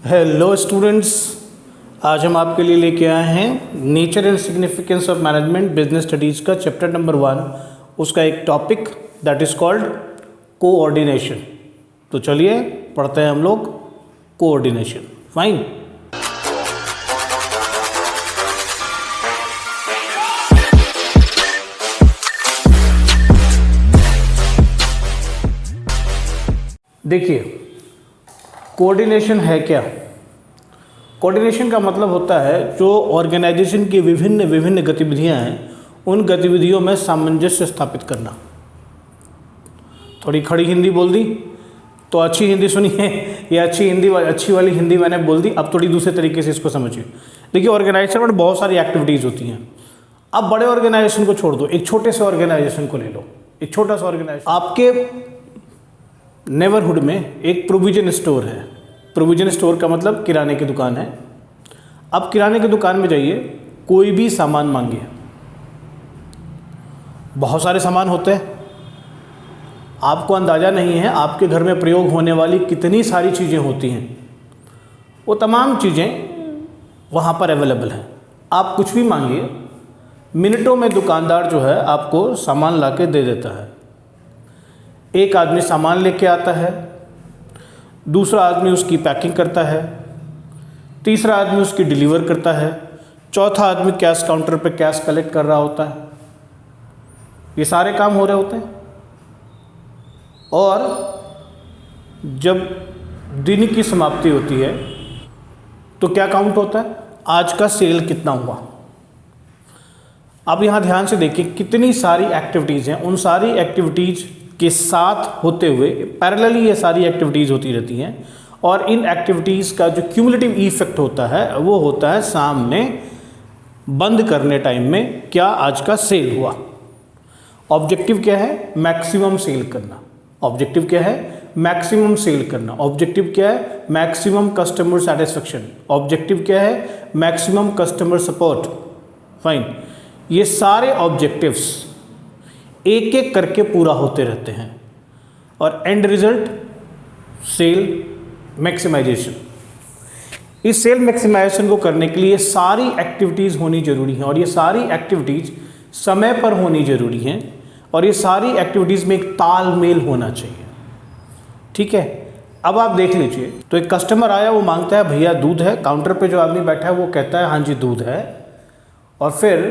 Hello students, आज हम आपके लिए लेके आए हैं nature and significance of management business studies का चैप्टर नंबर 1, उसका एक topic that is called coordination. तो चलिए पढ़ते हैं हम लोग कोऑर्डिनेशन। फाइन। देखिए, कोऑर्डिनेशन है क्या? कोऑर्डिनेशन का मतलब होता है जो ऑर्गेनाइजेशन की विभिन्न गतिविधियां हैं, उन गतिविधियों में सामंजस्य स्थापित करना। थोड़ी खड़ी हिंदी बोल दी तो अच्छी हिंदी सुनिए, या अच्छी वाली हिंदी मैंने बोल दी, अब थोड़ी दूसरे तरीके से इसको समझिए। देखिए, ऑर्गेनाइजेशन में बहुत सारी एक्टिविटीज़ होती हैं। अब बड़े ऑर्गेनाइजेशन को छोड़ दो, एक छोटे से ऑर्गेनाइजेशन को ले लो। एक छोटा सा ऑर्गेनाइजेशन, आपके नेबरहुड में एक प्रोविजन स्टोर है। प्रोविजन स्टोर का मतलब किराने की दुकान है। अब किराने की दुकान में जाइए, कोई भी सामान मांगिए, बहुत सारे सामान होते हैं, आपको अंदाज़ा नहीं है आपके घर में प्रयोग होने वाली कितनी सारी चीज़ें होती हैं। वो तमाम चीज़ें वहाँ पर अवेलेबल हैं। आप कुछ भी मांगिए, मिनटों में दुकानदार जो है आपको सामान ला के दे देता है। एक आदमी सामान लेके आता है, दूसरा आदमी उसकी पैकिंग करता है, तीसरा आदमी उसकी डिलीवर करता है, चौथा आदमी कैश काउंटर पे कैश कलेक्ट कर रहा होता है। ये सारे काम हो रहे होते हैं। और जब दिन की समाप्ति होती है तो क्या काउंट होता है? आज का सेल कितना हुआ। अब यहाँ ध्यान से देखिए, कितनी सारी एक्टिविटीज़ हैं। उन सारी एक्टिविटीज़ के साथ होते हुए पैरेलली ये सारी एक्टिविटीज़ होती रहती हैं, और इन एक्टिविटीज़ का जो क्यूमुलेटिव इफेक्ट होता है वो होता है सामने बंद करने टाइम में क्या आज का सेल हुआ। ऑब्जेक्टिव क्या है? मैक्सिमम सेल करना। ऑब्जेक्टिव क्या है? मैक्सिमम सेल करना। ऑब्जेक्टिव क्या है? Maximum customer satisfaction. ऑब्जेक्टिव क्या है? Maximum customer support. फाइन। ये सारे ऑब्जेक्टिव्स एक एक करके पूरा होते रहते हैं, और एंड रिजल्ट सेल मैक्सिमाइजेशन। इस सेल मैक्सिमाइजेशन को करने के लिए सारी एक्टिविटीज़ होनी जरूरी हैं, और ये सारी एक्टिविटीज़ समय पर होनी जरूरी हैं, और ये सारी एक्टिविटीज़ में एक तालमेल होना चाहिए। ठीक है, अब आप देख लीजिए, तो एक कस्टमर आया, वो मांगता है भैया दूध है। काउंटर पे जो आदमी बैठा है वो कहता है हाँ जी दूध है, और फिर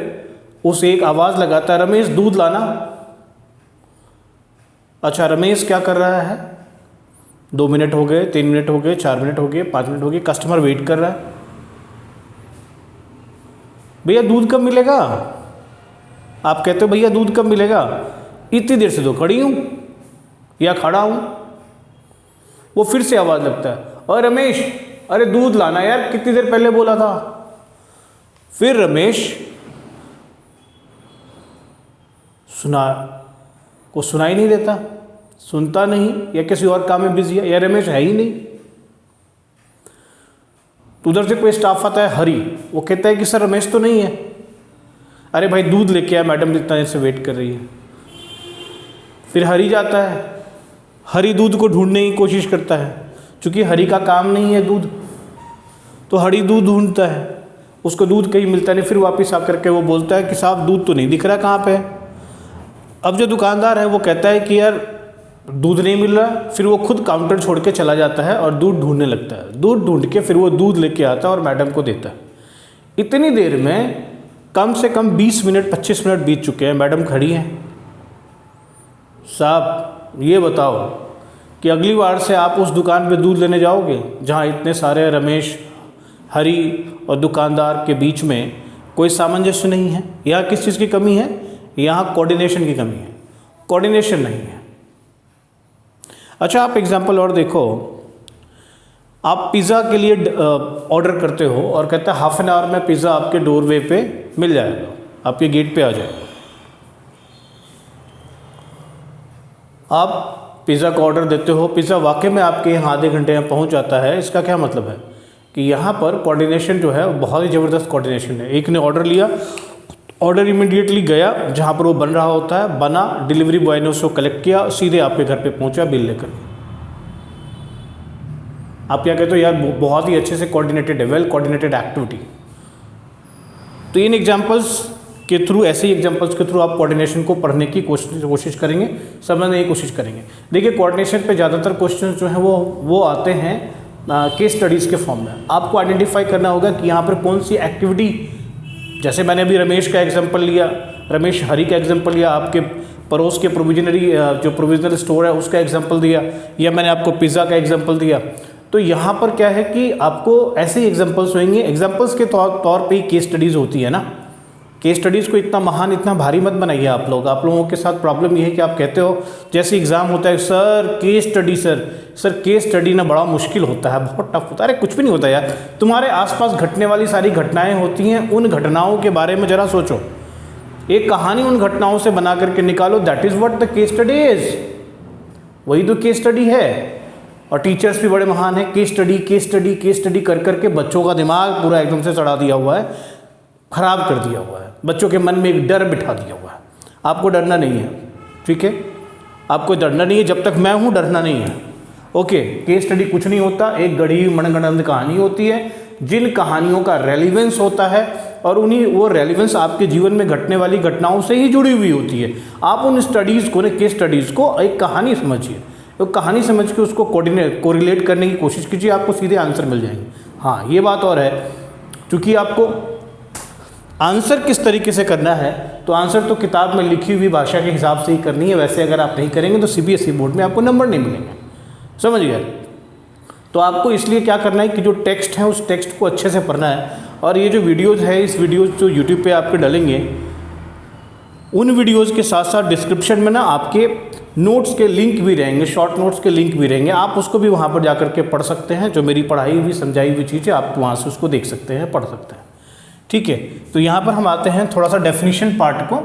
उसे एक आवाज़ लगाता है, रमेश दूध लाना। अच्छा, रमेश क्या कर रहा है? 2 मिनट हो गए, 3 मिनट हो गए, 4 मिनट हो गए, 5 मिनट हो गए, कस्टमर वेट कर रहा है। भैया दूध कब मिलेगा? आप कहते हो भैया दूध कब मिलेगा? इतनी देर से तो खड़ी हूँ या खड़ा हूँ। वो फिर से आवाज़ लगता है, अरे रमेश, अरे दूध लाना यार, कितनी देर पहले बोला था। फिर रमेश सुनाई नहीं देता, सुनता नहीं, या किसी और काम में बिजी है, या रमेश है ही नहीं। तो उधर से कोई स्टाफ आता है, हरी, वो कहता है कि सर रमेश तो नहीं है। अरे भाई दूध लेके आया, मैडम इतना देर से वेट कर रही है। फिर हरी जाता है, हरी दूध को ढूंढने की कोशिश करता है, क्योंकि हरी का काम नहीं है दूध, तो हरी दूध ढूंढता है, उसको दूध कहीं मिलता नहीं। फिर वापस आकर के वो बोलता है कि साहब दूध तो नहीं दिख रहा, कहाँ पे है? अब जो दुकानदार है वो कहता है कि यार दूध नहीं मिल रहा। फिर वो खुद काउंटर छोड़ के चला जाता है और दूध ढूंढने लगता है। दूध ढूंढ के फिर वो दूध लेके आता है और मैडम को देता है। इतनी देर में कम से कम 20 मिनट 25 मिनट बीत चुके हैं, मैडम खड़ी हैं। साहब ये बताओ कि अगली बार से आप उस दुकान पे दूध लेने जाओगे जहाँ इतने सारे रमेश, हरी और दुकानदार के बीच में कोई सामंजस्य नहीं है? यहाँ किस चीज़ की कमी है? यहाँ कोऑर्डिनेशन की कमी है, कोऑर्डिनेशन नहीं है। अच्छा, आप एग्जांपल और देखो, आप पिज़्ज़ा के लिए ऑर्डर करते हो और कहते हैं हाफ एन आवर में पिज़्ज़ा आपके डोरवे पे मिल जाएगा, आपके गेट पे आ जाएगा। आप पिज़्ज़ा का ऑर्डर देते हो, पिज़्ज़ा वाकई में आपके यहाँ आधे घंटे में पहुँच जाता है। इसका क्या मतलब है कि यहाँ पर कोऑर्डिनेशन जो है बहुत ही ज़बरदस्त कोऑर्डिनेशन है। एक ने ऑर्डर लिया, ऑर्डर इमीडिएटली गया जहाँ पर वो बन रहा होता है, बना, डिलीवरी बॉय ने उसको कलेक्ट किया, सीधे आपके घर पे पहुँचा बिल लेकर। आप क्या कहते हो यार बहुत ही अच्छे से कोऑर्डिनेटेड है, वेल कोऑर्डिनेटेड एक्टिविटी। तो इन एग्जांपल्स के थ्रू, ऐसे ही एग्जांपल्स के थ्रू आप कोऑर्डिनेशन को पढ़ने की कोशिश करेंगे, समझने की कोशिश करेंगे। देखिए कोऑर्डिनेशन पे ज़्यादातर क्वेश्चन जो हैं वो आते हैं केस स्टडीज़ के फॉर्म में। आपको आइडेंटिफाई करना होगा कि यहाँ पर कौन सी एक्टिविटी, जैसे मैंने अभी रमेश का एग्जाम्पल लिया, रमेश हरी का एग्जाम्पल लिया, आपके पड़ोस के प्रोविजनल स्टोर है उसका एग्जाम्पल दिया, या मैंने आपको पिज़्ज़ा का एग्जाम्पल दिया। तो यहाँ पर क्या है कि आपको ऐसे ही एग्जाम्पल्स होंगे, एग्जाम्पल्स के तौर पे ही केस स्टडीज़ होती है ना। केस स्टडीज़ को इतना महान, इतना भारी मत बनाइए आप लोगों के साथ प्रॉब्लम ये है कि आप कहते हो जैसे एग्ज़ाम होता है, sir case study, sir case study ना बड़ा मुश्किल होता है, बहुत टफ होता है। अरे कुछ भी नहीं होता यार, तुम्हारे आसपास घटने वाली सारी घटनाएं होती हैं, उन घटनाओं के बारे में ज़रा सोचो, एक कहानी उन घटनाओं से बना करके निकालो, that is what the case study is. वही तो केस स्टडी है। और टीचर्स भी बड़े महान हैं, केस स्टडी कर करके बच्चों का दिमाग पूरा एकदम से चढ़ा दिया हुआ है, ख़राब कर दिया हुआ है, बच्चों के मन में एक डर बिठा दिया हुआ है। आपको डरना नहीं है, ठीक है, आपको डरना नहीं है, जब तक मैं हूँ डरना नहीं है। ओके, केस स्टडी कुछ नहीं होता, एक गढ़ी मनगढ़ंत कहानी होती है, जिन कहानियों का रेलिवेंस होता है और वो रेलिवेंस आपके जीवन में घटने वाली घटनाओं से ही जुड़ी हुई होती है। आप उन स्टडीज़ को, केस स्टडीज़ को एक कहानी समझिए, तो कहानी समझ के उसको कोरिलेट करने की कोशिश कीजिए, आपको सीधे आंसर मिल जाएंगे। हाँ, ये बात और है, क्योंकि आपको आंसर किस तरीके से करना है, तो आंसर तो किताब में लिखी हुई भाषा के हिसाब से ही करनी है। वैसे अगर आप नहीं करेंगे तो CBSE बोर्ड में आपको नंबर नहीं मिलेंगे, समझ गए। तो आपको इसलिए क्या करना है कि जो टेक्स्ट है उस टेक्स्ट को अच्छे से पढ़ना है। और ये जो वीडियोज़ है, इस वीडियोज़ जो यूट्यूब पे आपके डलेंगे, उन वीडियोज़ के साथ साथ डिस्क्रिप्शन में ना आपके नोट्स के लिंक भी रहेंगे, शॉर्ट नोट्स के लिंक भी रहेंगे, आप उसको भी वहाँ पर जा करके पढ़ सकते हैं। जो मेरी पढ़ाई हुई समझाई हुई चीज़ें आप वहाँ से उसको देख सकते हैं, पढ़ सकते हैं, ठीक है। तो यहाँ पर हम आते हैं थोड़ा सा डेफिनेशन पार्ट को,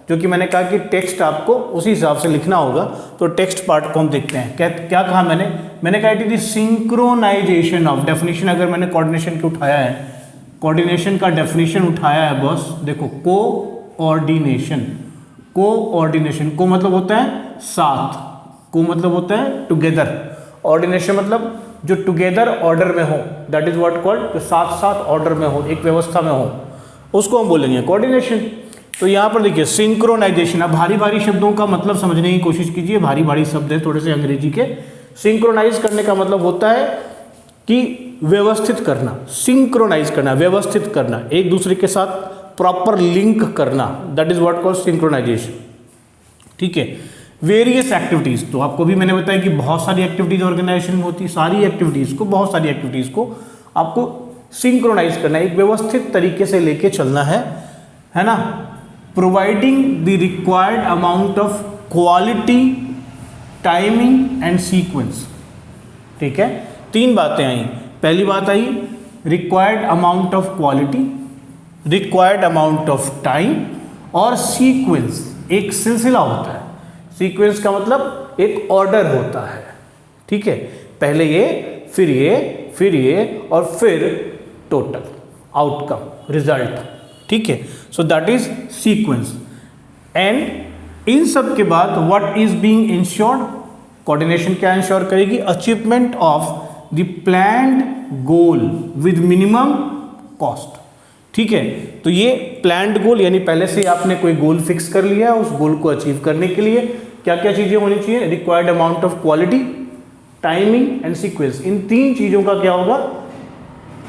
जो कि मैंने कहा कि टेक्स्ट आपको उसी हिसाब से लिखना होगा। तो टेक्स्ट पार्ट को हम देखते हैं। क्या कहा मैंने कहा कि सिंक्रोनाइजेशन ऑफ, डेफिनेशन अगर मैंने कोऑर्डिनेशन की उठाया है, कोऑर्डिनेशन का डेफिनेशन उठाया है बॉस, देखो कोऑर्डिनेशन को मतलब होता है साथ, को मतलब होता है टुगेदर, ऑर्डिनेशन मतलब जो टुगेदर ऑर्डर में हो, दैट इज व्हाट कॉल्ड, जो साथ साथ ऑर्डर में हो, एक व्यवस्था में हो, उसको हम बोलेंगे कोऑर्डिनेशन। तो यहाँ पर देखिए सिंक्रोनाइजेशन। अब भारी भारी शब्दों का मतलब समझने की कोशिश कीजिए, भारी भारी शब्द है थोड़े से अंग्रेजी के। सिंक्रोनाइज करने का मतलब होता है कि व्यवस्थित करना, सिंक्रोनाइज करना, व्यवस्थित करना, एक दूसरे के साथ प्रॉपर लिंक करना, that is what called synchronization, ठीक है। वेरियस एक्टिविटीज़, तो आपको भी मैंने बताया कि बहुत सारी एक्टिविटीज़ ऑर्गेनाइजेशन में होती है, बहुत सारी एक्टिविटीज़ को आपको सिंक्रोनाइज करना है, एक व्यवस्थित तरीके से लेके चलना है ना। Providing the required amount of quality, timing and sequence, ठीक है। 3 बातें आई। पहली बात I required amount of quality, required amount of time, और सीक्वेंस, एक सिलसिला होता है। सीक्वेंस का मतलब एक ऑर्डर होता है, ठीक है। पहले ये, फिर ये और फिर टोटल आउटकम, रिजल्ट, ठीक है। सो that is sequence. And in सब के बाद what is being insured, coordination क्या इंश्योर करेगी, achievement of the planned goal with minimum cost, ठीक है। तो ये प्लान्ड गोल यानी पहले से आपने कोई गोल फिक्स कर लिया है, उस गोल को अचीव करने के लिए क्या क्या चीजें होनी चाहिए, required amount of quality, timing and sequence. इन 3 चीजों का क्या होगा,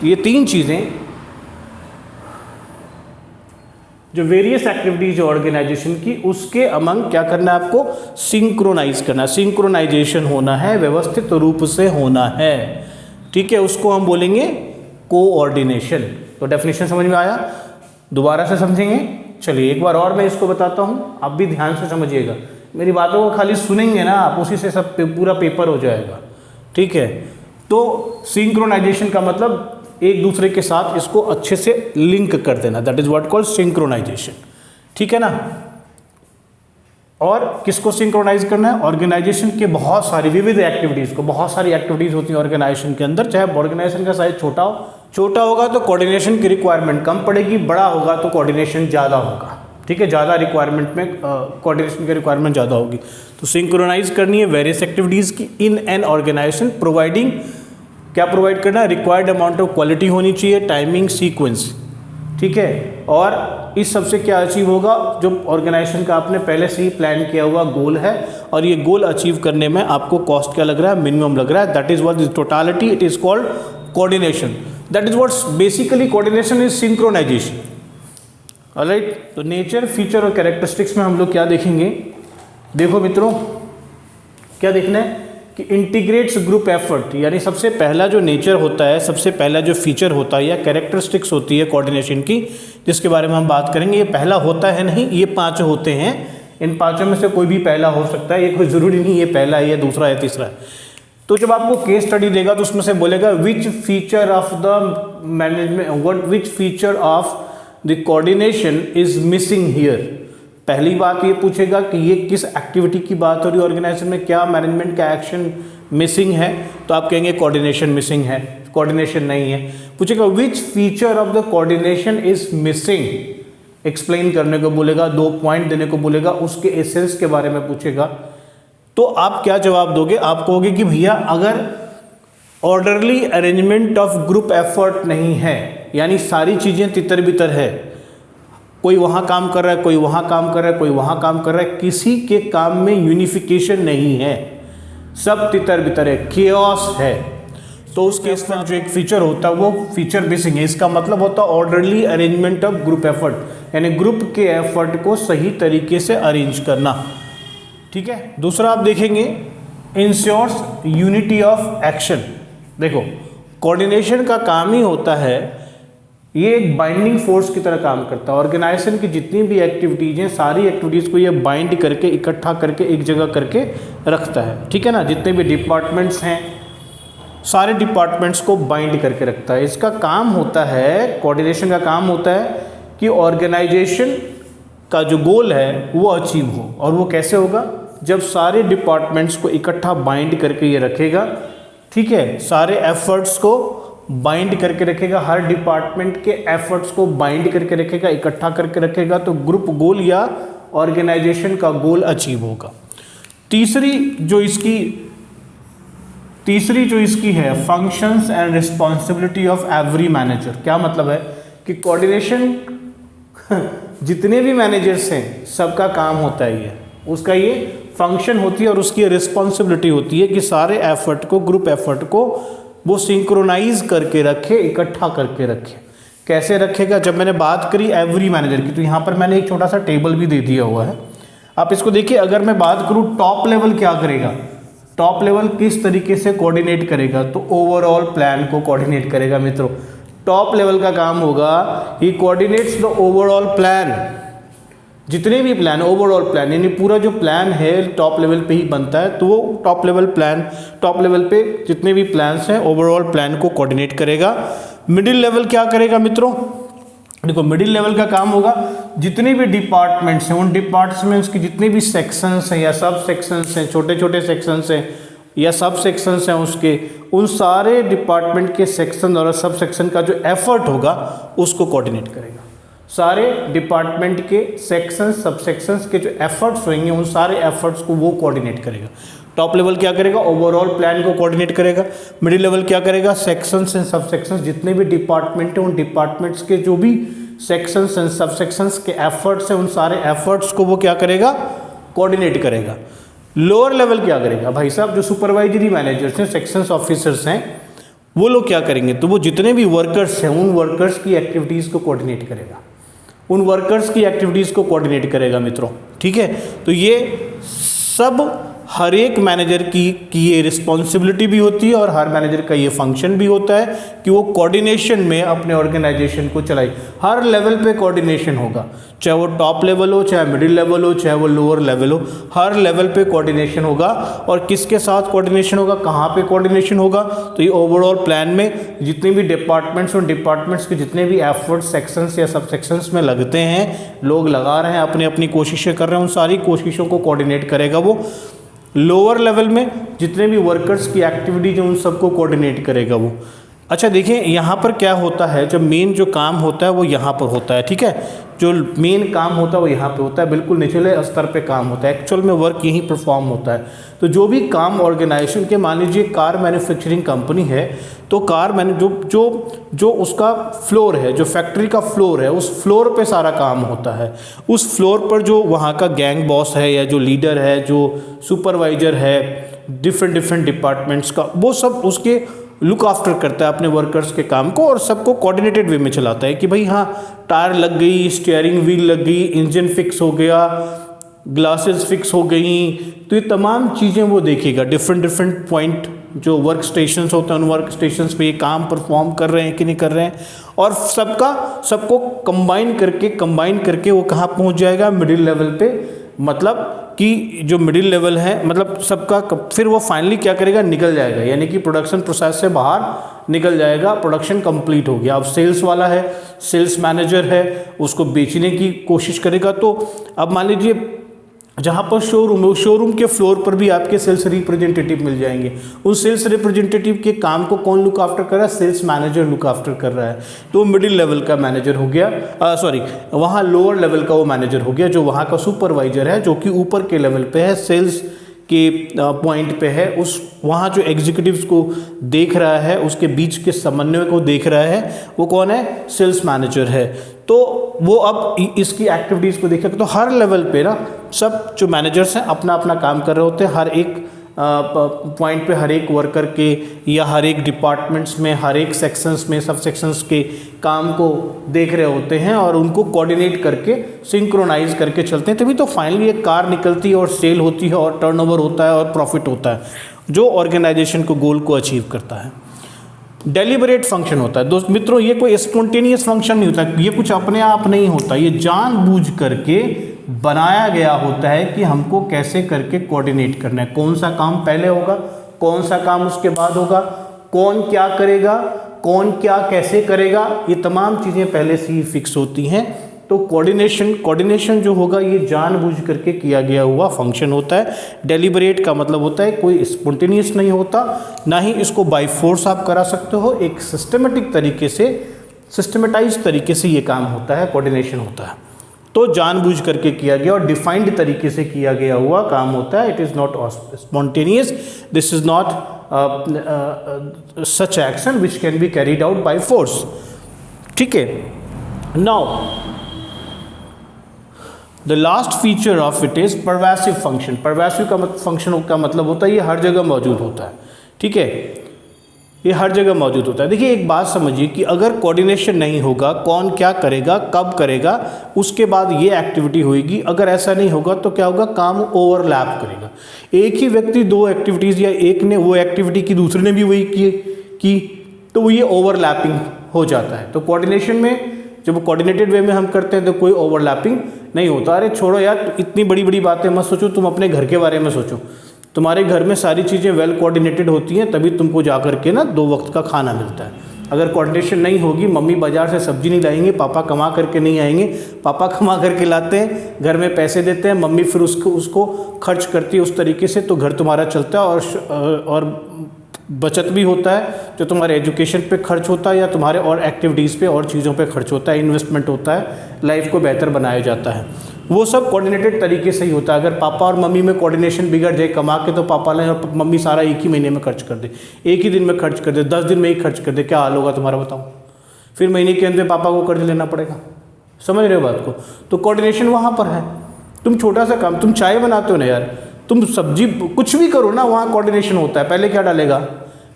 ये 3 चीजें जो वेरियस एक्टिविटीज ऑर्गेनाइजेशन की, उसके अमंग क्या करना है आपको, सिंक्रोनाइज करना, सिंक्रोनाइजेशन होना है, व्यवस्थित रूप से होना है, ठीक है। उसको हम बोलेंगे कोऑर्डिनेशन। तो डेफिनेशन समझ में आया, दोबारा से समझेंगे। चलिए एक बार और मैं इसको बताता हूँ, आप भी ध्यान से समझिएगा। मेरी बातों को खाली सुनेंगे ना आप, उसी से सब पूरा पेपर हो जाएगा, ठीक है। तो सिंक्रोनाइजेशन का मतलब एक दूसरे के साथ इसको अच्छे से लिंक कर देना, that is what called synchronization, ठीक है ना। और किसको सिंक्रोनाइज करना है, ऑर्गेनाइजेशन के बहुत सारी विविध एक्टिविटीज़ को। बहुत सारी एक्टिविटीज़ होती हैं ऑर्गेनाइजेशन के अंदर, चाहे ऑर्गेनाइजेशन का साइज छोटा होगा तो कोऑर्डिनेशन की रिक्वायरमेंट कम पड़ेगी, बड़ा होगा तो कोऑर्डिनेशन ज़्यादा होगा, ठीक है। ज़्यादा रिक्वायरमेंट में कोऑर्डिनेशन की रिक्वायरमेंट ज़्यादा होगी। तो सिंक्रोनाइज करनी है वेरियस एक्टिविटीज़ की इन एन ऑर्गेनाइजेशन, प्रोवाइडिंग क्या प्रोवाइड करना है, रिक्वायर्ड अमाउंट ऑफ क्वालिटी होनी चाहिए, टाइमिंग, सीक्वेंस, ठीक है। और इस सबसे क्या अचीव होगा, जो ऑर्गेनाइजेशन का आपने पहले से ही प्लान किया हुआ गोल है, और ये गोल अचीव करने में आपको कॉस्ट क्या लग रहा है, मिनिमम लग रहा है। That is what is totality, it is called coordination. That is what's basically coordination is synchronization. Alright, तो नेचर, फीचर और कैरेक्टरिस्टिक्स में हम लोग क्या देखेंगे, देखो मित्रों क्या देखना है कि इंटीग्रेट्स ग्रुप एफर्ट, यानी सबसे पहला जो नेचर होता है, सबसे पहला जो फीचर होता है या कैरेक्टरिस्टिक्स होती है कोऑर्डिनेशन की, जिसके बारे में हम बात करेंगे, ये पहला होता है नहीं, ये 5 होते हैं। इन 5 में से कोई भी पहला हो सकता है, ये कोई ज़रूरी नहीं ये पहला है, ये दूसरा है, तीसरा है। तो जब आपको केस स्टडी देगा तो उसमें से बोलेगा which feature of the management, which feature of the coordination is missing here. पहली बात ये पूछेगा कि ये किस एक्टिविटी की बात हो रही है ऑर्गेनाइजेशन में, क्या मैनेजमेंट का एक्शन मिसिंग है, तो आप कहेंगे कोऑर्डिनेशन मिसिंग है, कोऑर्डिनेशन नहीं है। पूछेगा which feature of the coordination is missing, explain करने को बोलेगा, 2 पॉइंट देने को बोलेगा, उसके एसेंस के बारे में पूछेगा। तो आप क्या जवाब दोगे, आप कहोगे कि भैया अगर orderly arrangement of group effort नहीं है, यानी सारी चीज़ें तितर बितर है, कोई वहाँ काम कर रहा है, कोई वहाँ काम कर रहा है, कोई वहाँ काम कर रहा है, किसी के काम में यूनिफिकेशन नहीं है, सब तितर बितर है, केओस है, तो उस केस में जो एक फीचर होता है वो फीचर मिसिंग है। इसका मतलब होता है orderly arrangement of group effort, यानी ग्रुप के एफर्ट को सही तरीके से अरेंज करना, ठीक है। दूसरा आप देखेंगे इंश्योर्स यूनिटी ऑफ एक्शन। देखो कोऑर्डिनेशन का काम ही होता है, ये एक बाइंडिंग फोर्स की तरह काम करता है। ऑर्गेनाइजेशन की जितनी भी एक्टिविटीज़ हैं, सारी एक्टिविटीज़ को ये बाइंड करके, इकट्ठा करके, एक जगह करके रखता है, ठीक है ना। जितने भी डिपार्टमेंट्स हैं, सारे डिपार्टमेंट्स को बाइंड करके रखता है। इसका काम होता है, कोऑर्डिनेशन का काम होता है कि ऑर्गेनाइजेशन का जो गोल है वो अचीव हो। और वो कैसे होगा, जब सारे डिपार्टमेंट्स को इकट्ठा बाइंड करके ये रखेगा, ठीक है, सारे एफर्ट्स को बाइंड करके रखेगा, हर डिपार्टमेंट के एफर्ट्स को बाइंड करके रखेगा, इकट्ठा करके रखेगा, तो ग्रुप गोल या ऑर्गेनाइजेशन का गोल अचीव होगा। तीसरी जो इसकी है functions and responsibility of every manager. क्या मतलब है कि कोऑर्डिनेशन जितने भी मैनेजर्स हैं सबका काम होता है, ये उसका ये फंक्शन होती है और उसकी रिस्पॉन्सिबिलिटी होती है कि सारे एफर्ट को, ग्रुप एफर्ट को वो सिंक्रोनाइज करके रखे, इकट्ठा करके रखे। कैसे रखेगा, जब मैंने बात करी एवरी मैनेजर की, तो यहाँ पर मैंने एक छोटा सा टेबल भी दे दिया हुआ है, आप इसको देखिए। अगर मैं बात करूँ टॉप लेवल क्या करेगा, टॉप लेवल किस तरीके से कोऑर्डिनेट करेगा, तो ओवरऑल प्लान को कोऑर्डिनेट करेगा। मित्रों टॉप लेवल का काम होगा, ही कोऑर्डिनेट्स द ओवरऑल प्लान, जितने भी प्लान, ओवरऑल प्लान, यानी पूरा जो प्लान है टॉप लेवल पे ही बनता है, तो वो top level plan, top level पे जितने भी प्लान्स हैं ओवरऑल प्लान को कोऑर्डिनेट करेगा। मिडिल लेवल क्या करेगा मित्रों, देखो मिडिल लेवल का काम होगा जितने भी डिपार्टमेंट्स हैं, उन डिपार्टमेंट्स की जितने भी सेक्शंस हैं या सब सेक्शंस हैं, छोटे छोटे सेक्शंस हैं या सब सेक्शंस हैं उसके, उन सारे डिपार्टमेंट के सेक्शन और सब सेक्शन का जो एफर्ट होगा उसको कोऑर्डिनेट करेगा। सारे डिपार्टमेंट के सेक्शंस, सब सेक्शंस के जो एफर्ट्स होंगे उन सारे एफर्ट्स को वो कोऑर्डिनेट करेगा। टॉप लेवल क्या करेगा, ओवरऑल प्लान को कोऑर्डिनेट करेगा। मिडिल लेवल क्या करेगा, सेक्शंस एंड सब सेक्शंस, जितने भी डिपार्टमेंट हैं उन डिपार्टमेंट्स के जो भी सेक्शंस एंड सब सेक्शंस के एफर्ट्स हैं, उन सारे एफर्ट्स को वो क्या करेगा, कोऑर्डिनेट करेगा। लोअर लेवल क्या करेगा, भाई साहब जो सुपरवाइजरी मैनेजर्स हैं, सेक्शंस ऑफिसर्स हैं, वो लोग क्या करेंगे, तो वो जितने भी वर्कर्स हैं उन वर्कर्स की एक्टिविटीज़ को कोऑर्डिनेट करेगा, उन वर्कर्स की एक्टिविटीज़ को कोऑर्डिनेट करेगा मित्रों, ठीक है। तो ये सब हर एक मैनेजर की ये रिस्पॉन्सिबिलिटी भी होती है और हर मैनेजर का ये फंक्शन भी होता है कि वो कोऑर्डिनेशन में अपने ऑर्गेनाइजेशन को चलाए। हर लेवल पे कोऑर्डिनेशन होगा, चाहे वो टॉप लेवल हो, चाहे मिडिल लेवल हो, चाहे वो लोअर लेवल हो, हर लेवल पे कोऑर्डिनेशन होगा। और किसके साथ कोऑर्डिनेशन होगा, कहाँ पे कोऑर्डिनेशन होगा, तो ये ओवरऑल प्लान में जितने भी डिपार्टमेंट्स, उन डिपार्टमेंट्स के जितने भी एफर्ट सेक्शंस या सब सेक्शंस में लगते हैं, लोग लगा रहे हैं, अपनी अपनी कोशिशें कर रहे हैं, उन सारी कोशिशों को कोऑर्डिनेट करेगा वो। लोअर लेवल में जितने भी वर्कर्स की एक्टिविटीज हैं उन सबको कोऑर्डिनेट करेगा वो। अच्छा देखिए यहाँ पर क्या होता है, जब मेन जो काम होता है वो यहाँ पर होता है, ठीक है, जो मेन काम होता है वो यहाँ पे होता है, बिल्कुल निचले स्तर पे काम होता है, एक्चुअल में वर्क यहीं परफॉर्म होता है। तो जो भी काम ऑर्गेनाइजेशन के, मान लीजिए कार मैन्युफैक्चरिंग कंपनी है, तो कार मैंने जो उसका फ्लोर है, जो फैक्ट्री का फ्लोर है, उस फ्लोर पे सारा काम होता है। उस फ्लोर पर जो वहाँ का गैंग बॉस है या जो लीडर है, जो सुपरवाइजर है डिफरेंट डिपार्टमेंट्स का, वो सब उसके लुक आफ्टर करता है अपने वर्कर्स के काम को, और सबको कोऑर्डिनेटेड वे में चलाता है कि भाई हाँ टायर लग गई, स्टीयरिंग व्हील लग गई, इंजन फिक्स हो गया, ग्लासेस फिक्स हो गई, तो ये तमाम चीज़ें वो देखेगा। डिफरेंट पॉइंट जो वर्क स्टेशंस होते हैं, उन वर्क स्टेशंस पे ये काम परफॉर्म कर रहे हैं कि नहीं कर रहे हैं, और सबको कंबाइन करके वो कहाँ पहुँच जाएगा, मिडिल लेवल पे। मतलब कि जो मिडिल लेवल है, मतलब सबका फिर वो फाइनली क्या करेगा, निकल जाएगा, यानी कि प्रोडक्शन प्रोसेस से बाहर निकल जाएगा, प्रोडक्शन कंप्लीट हो गया। अब सेल्स वाला है, सेल्स मैनेजर है, उसको बेचने की कोशिश करेगा। तो अब मान लीजिए जहाँ पर शोरूम है, उस शोरूम के फ्लोर पर भी आपके सेल्स रिप्रेजेंटेटिव मिल जाएंगे। उन सेल्स रिप्रेजेंटेटिव के काम को कौन लुक आफ्टर कर रहा है, सेल्स मैनेजर लुक आफ्टर कर रहा है। तो मिडिल लेवल का मैनेजर हो गया, वहाँ लोअर लेवल का वो मैनेजर हो गया, जो वहाँ का सुपरवाइजर है, जो कि ऊपर के लेवल पे है, सेल्स के पॉइंट पे है, उस वहाँ जो एग्जीक्यूटिव्स को देख रहा है, उसके बीच के समन्वय को देख रहा है, वो कौन है, सेल्स मैनेजर है। तो वो अब इसकी एक्टिविटीज़ को देखेगा। तो हर लेवल पे ना सब जो मैनेजर्स हैं अपना अपना काम कर रहे होते हैं, हर एक पॉइंट पे हर एक वर्कर के या हर एक डिपार्टमेंट्स में, हर एक सेक्शंस में, सब सेक्शंस के काम को देख रहे होते हैं और उनको कोऑर्डिनेट करके सिंक्रोनाइज करके चलते हैं। तभी तो फाइनली एक कार निकलती है और सेल होती है और टर्नओवर होता है और प्रॉफिट होता है, जो ऑर्गेनाइजेशन को गोल को अचीव करता है। डेलिबरेट फंक्शन होता है दोस्त मित्रों, ये कोई स्पॉन्टेनियस फंक्शन नहीं होता, ये कुछ अपने आप नहीं होता, ये जानबूझ करके बनाया गया होता है कि हमको कैसे करके कोऑर्डिनेट करना है, कौन सा काम पहले होगा, कौन सा काम उसके बाद होगा, कौन क्या करेगा, कौन क्या कैसे करेगा, ये तमाम चीज़ें पहले से ही फिक्स होती हैं। तो कोऑर्डिनेशन जो होगा ये जानबूझ करके किया गया हुआ फंक्शन होता है। डेलिबरेट का मतलब होता है कोई स्पॉन्टेनियस नहीं होता, ना ही इसको बाय फोर्स आप करा सकते हो, एक सिस्टमेटिक तरीके से, सिस्टमेटाइज तरीके से ये काम होता है, कोऑर्डिनेशन होता है। तो जानबूझ करके किया गया और डिफाइंड तरीके से किया गया हुआ काम होता है। It is not spontaneous, this is not such action which can be carried out by force. ठीक है, now the last feature of it is pervasive function. Pervasive का फंक्शन का मतलब होता है ये हर जगह मौजूद होता है। ठीक है, ये हर जगह मौजूद होता है। देखिए एक बात समझिए कि अगर कोऑर्डिनेशन नहीं होगा, कौन क्या करेगा, कब करेगा, उसके बाद ये एक्टिविटी होगी। अगर ऐसा नहीं होगा तो क्या होगा, काम ओवरलैप करेगा। एक ही व्यक्ति दो एक्टिविटीज़, या एक ने वो एक्टिविटी की दूसरे ने भी वही की तो वो ये ओवरलैपिंग हो जाता है। तो कोऑर्डिनेशन में जब कोऑर्डिनेटेड वे में हम करते हैं तो कोई ओवरलैपिंग नहीं होता। अरे छोड़ो यार, इतनी बड़ी बड़ी बातें मत सोचो, तुम अपने घर के बारे में सोचो। तुम्हारे घर में सारी चीज़ें वेल कोऑर्डिनेटेड होती हैं, तभी तुमको जा कर के ना 2 वक्त का खाना मिलता है। अगर कोऑर्डिनेशन नहीं होगी, मम्मी बाजार से सब्जी नहीं लाएंगे, पापा कमा करके नहीं आएंगे, पापा कमा करके लाते हैं, घर में पैसे देते हैं, मम्मी फिर उसको खर्च करती है उस तरीके से, तो घर तुम्हारा चलता है और बचत भी होता है, जो तुम्हारे एजुकेशन पे खर्च होता है या तुम्हारे और एक्टिविटीज़ पे और चीज़ों पे खर्च होता है, इन्वेस्टमेंट होता है, लाइफ को बेहतर बनाया जाता है। वो सब कोऑर्डिनेटेड तरीके से ही होता है। अगर पापा और मम्मी में कोऑर्डिनेशन बिगड़ जाए कमा के, तो पापा ने और मम्मी सारा एक ही महीने में खर्च कर दे, एक ही दिन में खर्च कर दे, 10 दिन में ही खर्च कर दे, क्या हाल होगा तुम्हारा बताओ। फिर महीने के अंदर पापा को कर्ज लेना पड़ेगा। समझ रहे हो बात को? तो कोऑर्डिनेशन वहाँ पर है। तुम छोटा सा काम, तुम चाय बनाते हो ना यार, तुम सब्जी कुछ भी करो ना, वहाँ कोऑर्डिनेशन होता है। पहले क्या डालेगा,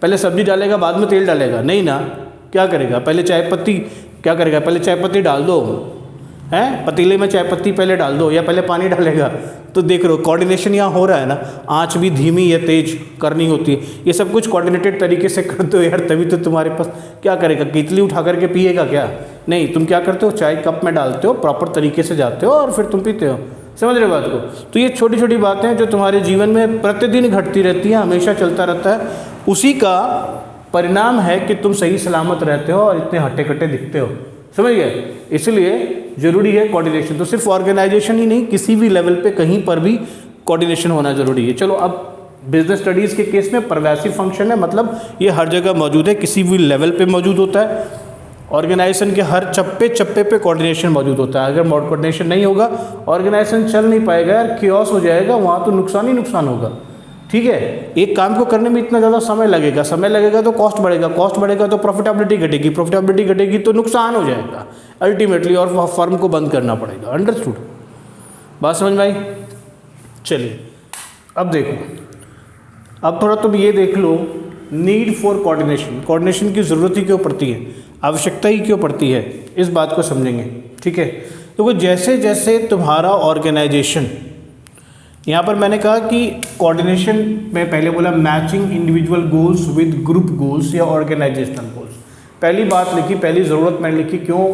पहले सब्जी डालेगा, बाद में तेल डालेगा? नहीं ना, क्या करेगा, पहले चाय पत्ती, क्या करेगा, पहले चाय पत्ती डाल दो, हैं पतीले में चाय पत्ती पहले डाल दो, या पहले पानी डालेगा? तो देख रहे हो कोऑर्डिनेशन यहाँ हो रहा है ना। आँच भी धीमी या तेज करनी होती है, ये सब कुछ कोऑर्डिनेटेड तरीके से करते हो यार, तभी तो तुम्हारे पास क्या करेगा, केतली उठा करके पिएगा क्या? नहीं, तुम क्या करते हो, चाय कप में डालते हो, प्रॉपर तरीके से जाते हो और फिर तुम पीते हो। समझ रहे बात को? तो ये छोटी छोटी बातें जो तुम्हारे जीवन में प्रतिदिन घटती रहती हैं, हमेशा चलता रहता है, उसी का परिणाम है कि तुम सही सलामत रहते हो और इतने हट्टे कट्टे दिखते हो। समझ गए? इसलिए जरूरी है कोऑर्डिनेशन। तो सिर्फ ऑर्गेनाइजेशन ही नहीं, किसी भी लेवल पे कहीं पर भी कोऑर्डिनेशन होना जरूरी है। चलो अब बिजनेस स्टडीज़ के केस में परवेसिव फंक्शन है, मतलब ये हर जगह मौजूद है, किसी भी लेवल पे मौजूद होता है। ऑर्गेनाइजेशन के हर चप्पे चप्पे पे कोऑर्डिनेशन मौजूद होता है। अगर कोऑर्डिनेशन नहीं होगा ऑर्गेनाइजेशन चल नहीं पाएगा यार, कियोस हो जाएगा, वहाँ तो नुकसान ही नुकसान होगा। ठीक है, एक काम को करने में इतना ज़्यादा समय लगेगा तो कॉस्ट बढ़ेगा तो प्रॉफिटेबिलिटी घटेगी तो नुकसान हो जाएगा अल्टीमेटली, और फर्म को बंद करना पड़ेगा। अंडरस्टूड? बात समझ में आई? चलिए अब देखो, अब थोड़ा तुम ये देख लो, नीड फॉर कोऑर्डिनेशन की ज़रूरत ही क्यों पड़ती है, आवश्यकता ही क्यों पड़ती है, इस बात को समझेंगे। ठीक है, तो जैसे जैसे तुम्हारा ऑर्गेनाइजेशन, यहाँ पर मैंने कहा कि कोऑर्डिनेशन में पहले बोला matching individual goals with group goals या ऑर्गेनाइजेशनल गोल्स। पहली बात लिखी, पहली ज़रूरत मैंने लिखी क्यों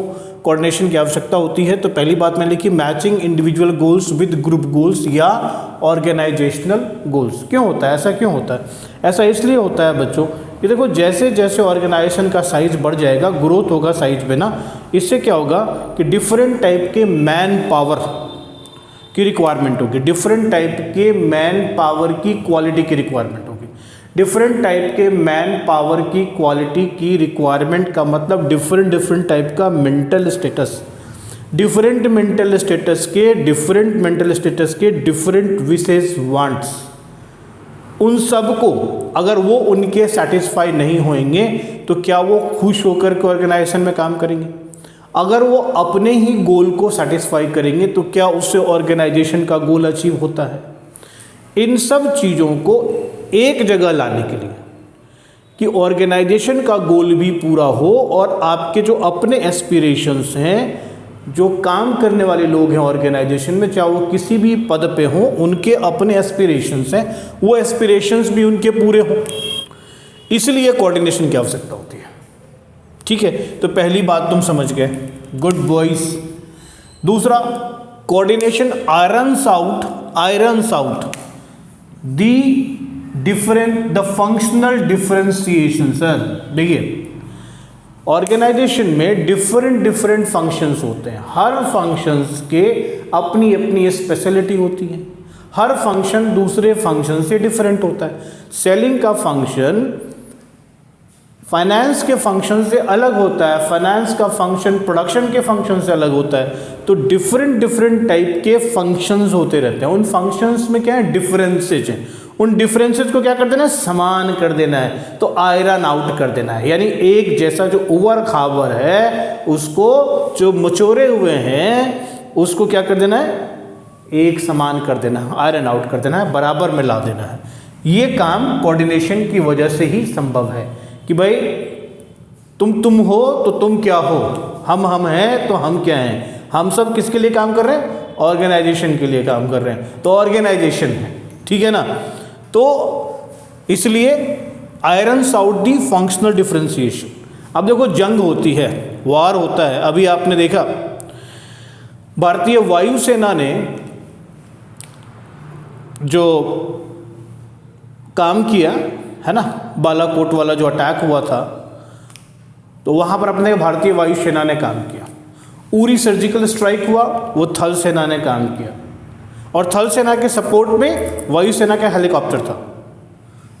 कोऑर्डिनेशन की आवश्यकता होती है, तो पहली बात मैंने लिखी matching individual goals with group goals या ऑर्गेनाइजेशनल गोल्स। क्यों होता है ऐसा, क्यों होता है ऐसा? इसलिए होता है बच्चों कि देखो जैसे जैसे ऑर्गेनाइजेशन का साइज बढ़ जाएगा, ग्रोथ होगा साइज में ना, इससे क्या होगा कि डिफरेंट टाइप के मैन पावर की रिक्वायरमेंट होगी, डिफरेंट टाइप के मैन पावर की क्वालिटी की रिक्वायरमेंट होगी। डिफरेंट टाइप के मैन पावर की क्वालिटी की रिक्वायरमेंट का मतलब डिफरेंट टाइप का mental status, different mental status के डिफरेंट विशेष वांट्स, उन सब को अगर वो उनके सेटिस्फाई नहीं होंगे तो क्या वो खुश होकर के ऑर्गेनाइजेशन में काम करेंगे? अगर वो अपने ही गोल को सेटिस्फाई करेंगे तो क्या उससे ऑर्गेनाइजेशन का गोल अचीव होता है? इन सब चीज़ों को एक जगह लाने के लिए कि ऑर्गेनाइजेशन का गोल भी पूरा हो और आपके जो अपने एस्पिरेशंस हैं, जो काम करने वाले लोग हैं ऑर्गेनाइजेशन में, चाहे वो किसी भी पद पे हों, उनके अपने एस्पिरेशंस हैं, वो एस्पिरेशंस भी उनके पूरे हों, इसलिए कोऑर्डिनेशन की आवश्यकता होती है। ठीक है, तो पहली बात तुम समझ गए, गुड बॉयज। दूसरा, coordination irons out the functional differentiation. Sir देखिए, ऑर्गेनाइजेशन में डिफरेंट फंक्शंस होते हैं, हर फंक्शंस के अपनी अपनी स्पेशलिटी होती है, हर फंक्शन दूसरे फंक्शन से डिफरेंट होता है। सेलिंग का फंक्शन फाइनेंस के फंक्शन से अलग होता है, फाइनेंस का फंक्शन प्रोडक्शन के फंक्शन से अलग होता है। तो डिफरेंट टाइप के फंक्शंस होते रहते हैं, उन फंक्शंस में क्या है, डिफरेंसेज हैं, उन डिफरेंसेस को क्या कर देना है, समान कर देना है, तो आयरन आउट कर देना है। यानी एक जैसा जो उवर खावर है उसको, जो मचोरे हुए हैं उसको क्या कर देना है, एक समान कर देना है, आयरन आउट कर देना है, बराबर में ला देना है। ये काम कोऑर्डिनेशन की वजह से ही संभव है कि भाई तुम हो तो तुम क्या हो, हम हैं तो हम क्या हैं, हम सब किसके लिए काम कर रहे हैं, ऑर्गेनाइजेशन के लिए काम कर रहे हैं, तो ऑर्गेनाइजेशन है। ठीक है ना, तो इसलिए irons out the functional differentiation. अब देखो जंग होती है, वार होता है, अभी आपने देखा भारतीय वायुसेना ने जो काम किया है ना, बालाकोट वाला जो अटैक हुआ था, तो वहाँ पर अपने भारतीय वायुसेना ने काम किया। उरी सर्जिकल स्ट्राइक हुआ, वो थल सेना ने काम किया, और थल सेना के सपोर्ट में वायुसेना का हेलीकॉप्टर था।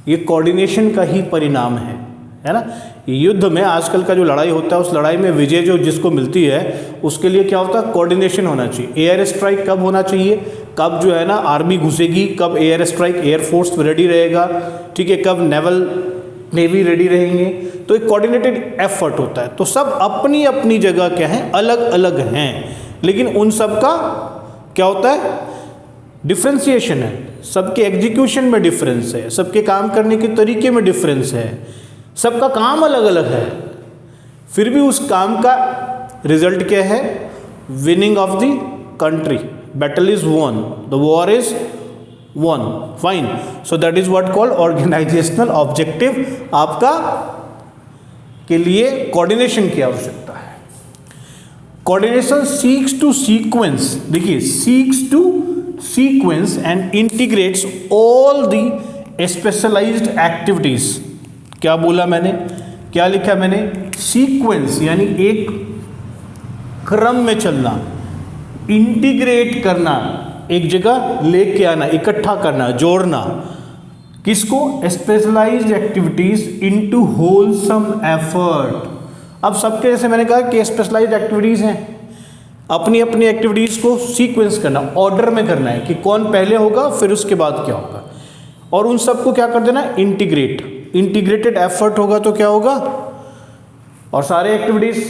ये कोऑर्डिनेशन का ही परिणाम है ना। युद्ध में आजकल का जो लड़ाई होता है, उस लड़ाई में विजय जो जिसको मिलती है उसके लिए क्या होता है, कोऑर्डिनेशन होना चाहिए। एयर स्ट्राइक कब होना चाहिए, कब जो है ना आर्मी घुसेगी, कब एयर स्ट्राइक एयरफोर्स रेडी रहेगा, ठीक है, कब नेवी रेडी रहेंगे, तो एक कोऑर्डिनेटेड एफर्ट होता है। तो सब अपनी अपनी जगह क्या है, अलग अलग हैं, लेकिन उन सब का क्या होता है, डिफ्रेंसिएशन है, सबके एग्जीक्यूशन में डिफरेंस है, सबके काम करने के तरीके में डिफरेंस है, सबका काम अलग अलग है, फिर भी उस काम का रिजल्ट क्या है, winning of the country, battle is won, the war is won, fine. So that is what called organizational objective. आपका के लिए कोऑर्डिनेशन की आवश्यकता है। कोऑर्डिनेशन सीक्स टू सीक्वेंस, देखिए seeks to sequence and integrates all the specialized activities. क्या बोला मैंने, क्या लिखा मैंने, सीक्वेंस यानी एक क्रम में चलना, इंटीग्रेट करना, एक जगह लेके आना, इकट्ठा करना, जोड़ना, किसको? Specialized activities into wholesome effort. अब सबके जैसे मैंने कहा कि स्पेशलाइज्ड एक्टिविटीज हैं, अपनी अपनी एक्टिविटीज को सीक्वेंस करना, ऑर्डर में करना है कि कौन पहले होगा फिर उसके बाद क्या होगा, और उन सबको क्या कर देना? इंटीग्रेटेड एफर्ट होगा तो क्या होगा? और सारे एक्टिविटीज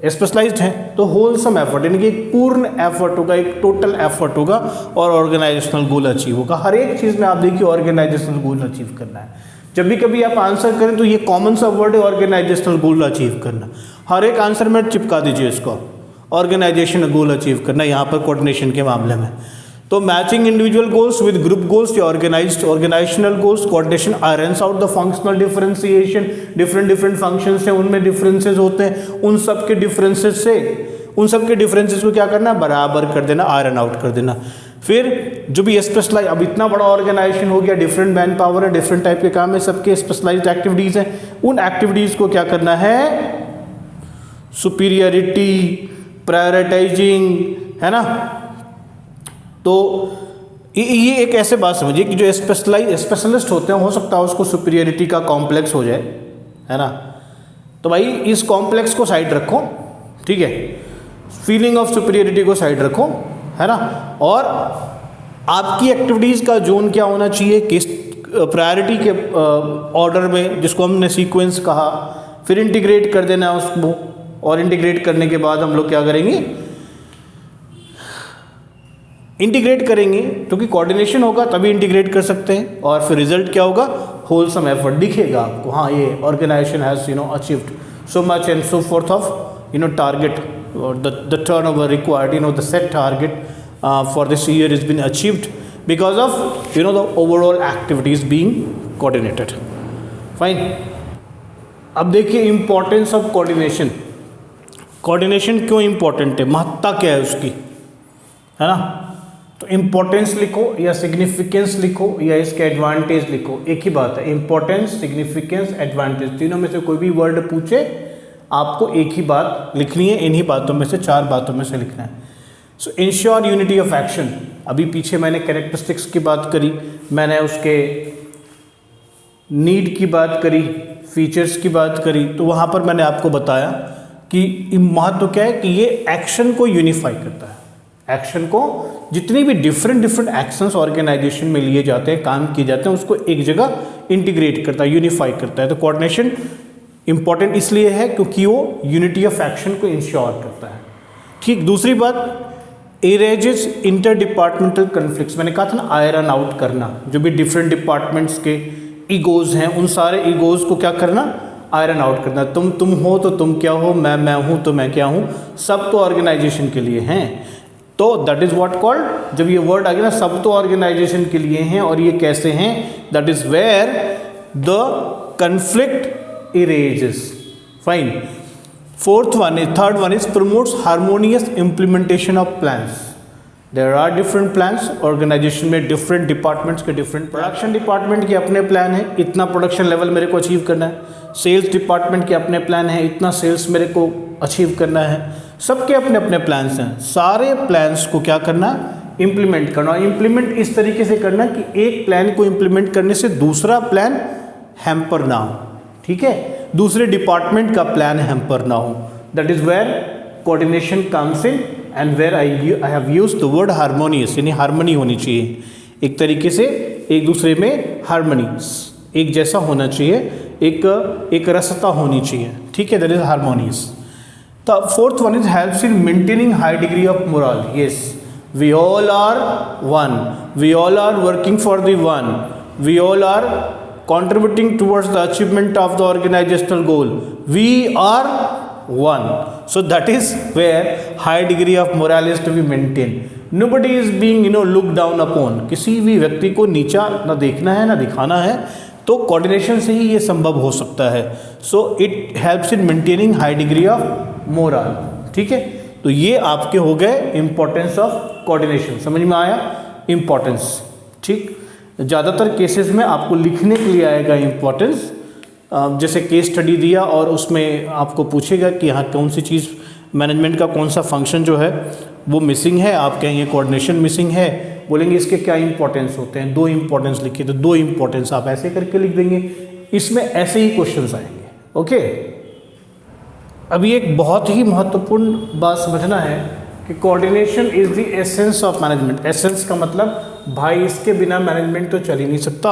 स्पेशलाइज्ड हैं तो होलसम एफर्ट, यानी कि एक पूर्ण एफर्ट होगा, एक टोटल एफर्ट होगा और ऑर्गेनाइजेशनल गोल अचीव होगा। हर एक चीज़ में आप देखिए ऑर्गेनाइजेशनल गोल अचीव करना है। जब भी कभी आप आंसर करें तो ये कॉमन सा वर्ड है ऑर्गेनाइजेशनल गोल अचीव करना। हर एक आंसर में चिपका दीजिए इसको, ऑर्गेनाइजेशनल गोल अचीव करना, यहाँ पर कोऑर्डिनेशन के मामले में। तो matching individual goals with group goals या organizational goals, coordination irons out the functional differentiation. Different functions हैं, उनमें डिफरेंसेस होते हैं, उन सब के डिफरेंसेस को क्या करना? बराबर कर देना, आयरन आउट कर देना। फिर जो भी स्पेशलाइज, अब इतना बड़ा ऑर्गेनाइजेशन हो गया, डिफरेंट मैन पावर है, डिफरेंट टाइप के काम है, सबके स्पेशलाइज्ड एक्टिविटीज हैं, उन एक्टिविटीज को क्या करना है? सुपीरियरिटी, प्रायोरिटाइजिंग, है ना। तो ये एक ऐसे बात समझिए कि जो स्पेशलिस्ट होते हैं, हो सकता है उसको सुपीरियरिटी का कॉम्प्लेक्स हो जाए, है ना। तो भाई इस कॉम्प्लेक्स को साइड रखो, ठीक है, फीलिंग ऑफ सुपीरियरिटी को साइड रखो, है ना। और आपकी एक्टिविटीज़ का जोन क्या होना चाहिए? किस प्रायोरिटी के ऑर्डर में, जिसको हमने सीक्वेंस कहा, फिर इंटीग्रेट कर देना है उसको, और इंटीग्रेट करने के बाद हम लोग क्या करेंगे? इंटीग्रेट करेंगे, क्योंकि कोऑर्डिनेशन होगा तभी इंटीग्रेट कर सकते हैं, और फिर रिजल्ट क्या होगा? होलसम एफर्ट दिखेगा आपको, हाँ ये organization has achieved so much and so forth of target, the turnover required, the set target for this year is been achieved because of the overall activities being coordinated. Fine. अब देखिए importance of coordination. Coordination क्यों important है, महत्ता क्या है उसकी, है ना। तो इंपॉर्टेंस लिखो या सिग्निफिकेंस लिखो या इसके एडवांटेज लिखो, एक ही बात है। इंपॉर्टेंस, सिग्निफिकेंस, एडवांटेज, तीनों में से कोई भी वर्ड पूछे आपको एक ही बात लिखनी है, इन्हीं बातों में से, 4 बातों में से लिखना है। सो इंश्योर यूनिटी ऑफ एक्शन। अभी पीछे मैंने कैरेक्टरिस्टिक्स की बात करी, मैंने उसके नीड की बात करी, फीचर्स की बात करी, तो वहाँ पर मैंने आपको बताया कि महत्व क्या है कि ये एक्शन को यूनिफाई करता है। एक्शन को, जितनी भी डिफरेंट एक्शंस ऑर्गेनाइजेशन में लिए जाते हैं, काम किए जाते हैं, उसको एक जगह इंटीग्रेट करता है, यूनिफाई करता है। तो कोऑर्डिनेशन इंपॉर्टेंट इसलिए है क्योंकि वो यूनिटी ऑफ एक्शन को इंश्योर करता है। ठीक। दूसरी बात, इरेजेस इंटर डिपार्टमेंटल कन्फ्लिक्ट्स। मैंने कहा था ना, आयरन आउट करना, जो भी डिफरेंट डिपार्टमेंट्स के ईगोज हैं, उन सारे ईगोज को क्या करना? आयरन आउट करना। तुम हो तो तुम क्या हो, मैं हूँ तो मैं क्या हूँ, सब तो ऑर्गेनाइजेशन के लिए हैं। तो दैट इज व्हाट कॉल्ड, जब ये वर्ड आ गया ना, सब तो ऑर्गेनाइजेशन के लिए हैं, और ये कैसे हैं? That is where the conflict arises. Fine. Third one is promotes harmonious implementation of plans. There are different plans organization में, डिफरेंट डिपार्टमेंट्स के डिफरेंट। प्रोडक्शन डिपार्टमेंट के अपने प्लान है, इतना प्रोडक्शन लेवल मेरे को अचीव करना है। सेल्स डिपार्टमेंट के अपने प्लान है, इतना सेल्स मेरे को अचीव करना है। सबके अपने अपने प्लान्स हैं। सारे प्लान्स को क्या करना? इम्प्लीमेंट करना। इम्प्लीमेंट इस तरीके से करना कि एक प्लान को इम्प्लीमेंट करने से दूसरा प्लान हैम्पर ना हो, ठीक है, दूसरे डिपार्टमेंट का प्लान हैम्पर ना हो। That is where coordination comes in and where I have used the word harmonious, यानी हार्मनी होनी चाहिए, एक तरीके से एक दूसरे में हार्मनी, एक जैसा होना चाहिए, एक रसता होनी चाहिए, ठीक है, that is harmonious. The fourth one is helps in maintaining high degree of morale. Yes, we all are one. We all are working for the one. We all are contributing towards the achievement of the organizational goal. We are one. So that is where high degree of morale is to be maintained. Nobody is being looked down upon. किसी भी व्यक्ति को नीचा ना देखना है ना दिखाना है, तो कोऑर्डिनेशन से ही ये संभव हो सकता है। So it helps in maintaining high degree of moral, ठीक है। तो ये आपके हो गए इंपॉर्टेंस ऑफ कोऑर्डिनेशन, समझ में आया? इंपॉर्टेंस, ठीक। ज़्यादातर केसेस में आपको लिखने के लिए आएगा इंपॉर्टेंस, जैसे केस स्टडी दिया और उसमें आपको पूछेगा कि यहाँ कौन सी चीज़, मैनेजमेंट का कौन सा फंक्शन जो है वो मिसिंग है, आप कहेंगे कोऑर्डिनेशन मिसिंग है, बोलेंगे इसके क्या इंपॉर्टेंस होते हैं, 2 इंपॉर्टेंस लिखिए, तो 2 इंपॉर्टेंस आप ऐसे करके लिख देंगे, इसमें ऐसे ही क्वेश्चंस आएंगे। ओके, अभी एक बहुत ही महत्वपूर्ण बात समझना है कि coordination is the essence of management. Essence का मतलब भाई इसके बिना मैनेजमेंट तो चल ही नहीं सकता।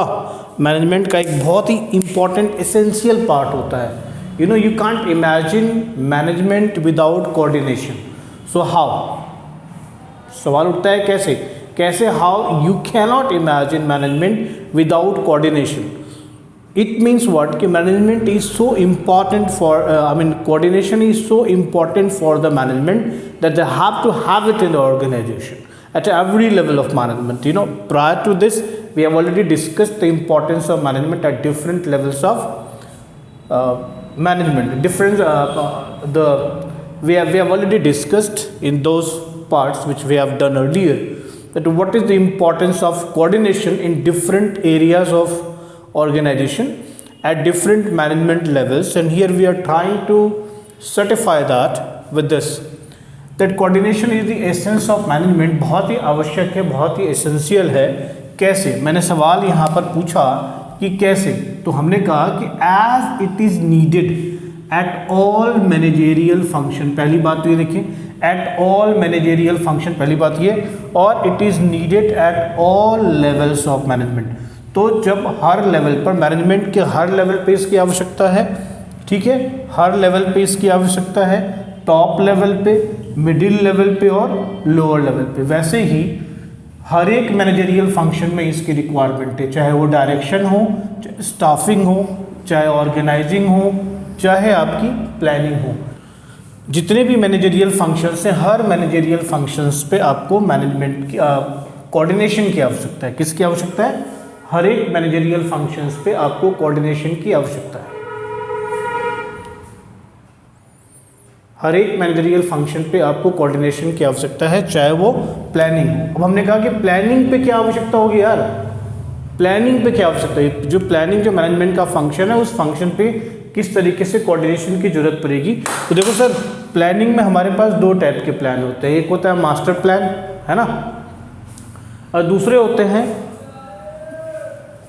मैनेजमेंट का एक बहुत ही इंपॉर्टेंट एसेंशियल पार्ट होता है। You know, you can't imagine management without coordination. So how, सवाल उठता है कैसे how you cannot imagine management without coordination. It means what कि management is so important for coordination is so important for the management that they have to have it in the organization at every level of management. You know, prior to this we have already discussed the importance of management at different levels of management. We have already discussed in those parts which we have done earlier that what is the importance of coordination in different areas of organization at different management levels, and here we are trying to certify that with this that coordination is the essence of management। बहुत ही आवश्यक है, बहुत ही essential है। कैसे, मैंने सवाल यहाँ पर पूछा कि कैसे, तो हमने कहा कि as it is needed at all managerial function. पहली बात तो ये देखिए, एट ऑल मैनेजेरियल फंक्शन, पहली बात ये, और it is needed at all levels of management. तो जब हर लेवल पर, मैनेजमेंट के हर लेवल पे इसकी आवश्यकता है, ठीक है, हर लेवल पे इसकी आवश्यकता है, टॉप लेवल पे, मिडिल लेवल पे और लोअर लेवल पे। वैसे ही हर एक मैनेजरियल फंक्शन में इसकी रिक्वायरमेंट है, चाहे वो डायरेक्शन हो, चाहे स्टाफिंग हो, चाहे ऑर्गेनाइजिंग हो, चाहे आपकी प्लानिंग हो। जितने भी मैनेजरियल फंक्शंस हैं, हर मैनेजरियल फंक्शंस पे आपको मैनेजमेंट की कोऑर्डिनेशन की आवश्यकता है। किसकी आवश्यकता है? हर एक मैनेजरियल फंक्शंस पे आपको कोऑर्डिनेशन की आवश्यकता है। हर एक मैनेजरियल फंक्शन पे आपको कोऑर्डिनेशन की आवश्यकता है, चाहे वो प्लानिंग हो। अब हमने कहा कि प्लानिंग पे क्या आवश्यकता होगी यार, प्लानिंग पे क्या आवश्यकता है, जो प्लानिंग जो मैनेजमेंट का फंक्शन है उस फंक्शन पे किस तरीके से कोऑर्डिनेशन की जरूरत पड़ेगी। तो देखो सर, प्लानिंग में हमारे पास 2 टाइप के प्लान होते हैं, एक होता है मास्टर प्लान, है ना, और दूसरे होते हैं,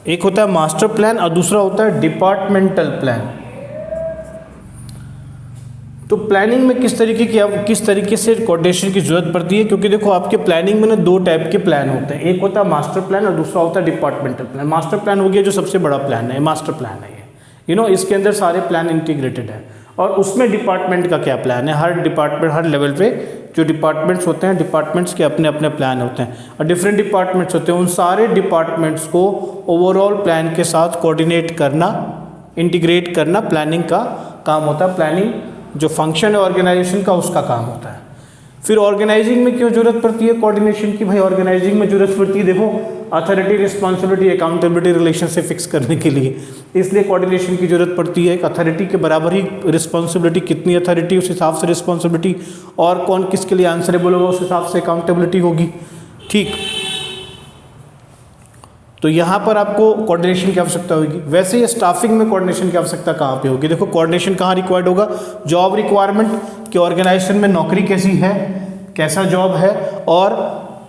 एक होता है मास्टर प्लान और दूसरा होता है डिपार्टमेंटल प्लान। तो प्लानिंग में किस तरीके से कोऑर्डिनेशन की जरूरत पड़ती है, क्योंकि देखो आपके प्लानिंग में ना 2 टाइप के प्लान होते हैं, एक होता है मास्टर प्लान और दूसरा होता है डिपार्टमेंटल प्लान। मास्टर प्लान हो गया जो सबसे बड़ा प्लान है, मास्टर प्लान है ये, यू नो, इसके अंदर सारे प्लान इंटीग्रेटेड है। और उसमें डिपार्टमेंट का क्या प्लान है, हर डिपार्टमेंट, हर लेवल पे जो डिपार्टमेंट्स होते हैं, डिपार्टमेंट्स के अपने अपने प्लान होते हैं और डिफरेंट डिपार्टमेंट्स होते हैं। उन सारे डिपार्टमेंट्स को ओवरऑल प्लान के साथ कोऑर्डिनेट करना, इंटीग्रेट करना प्लानिंग का काम होता है। प्लानिंग जो फंक्शन है ऑर्गेनाइजेशन का, उसका काम होता है। फिर ऑर्गेनाइजिंग में क्यों जरूरत पड़ती है कोऑर्डिनेशन की? भाई ऑर्गेनाइजिंग में जरूरत पड़ती है, देखो, अथॉरिटी, रिस्पॉन्सिबिलिटी, अकाउंटेबिलिटी रिलेशन से फिक्स करने के लिए, इसलिए कोऑर्डिनेशन की जरूरत पड़ती है। एक अथॉरिटी के बराबर ही रिस्पॉन्सिबिलिटी, कितनी अथॉरिटी उस हिसाब से रिस्पॉन्सिबिलिटी, और कौन किसके लिए आंसरेबल होगा उस हिसाब से अकाउंटेबिलिटी होगी, ठीक। तो यहाँ पर आपको कोऑर्डिनेशन की आवश्यकता होगी। वैसे ही स्टाफिंग में कोऑर्डिनेशन की आवश्यकता कहाँ पे होगी? देखो, कोऑर्डिनेशन कहाँ रिक्वायर्ड होगा? जॉब रिक्वायरमेंट कि ऑर्गेनाइजेशन में नौकरी कैसी है, कैसा जॉब है, और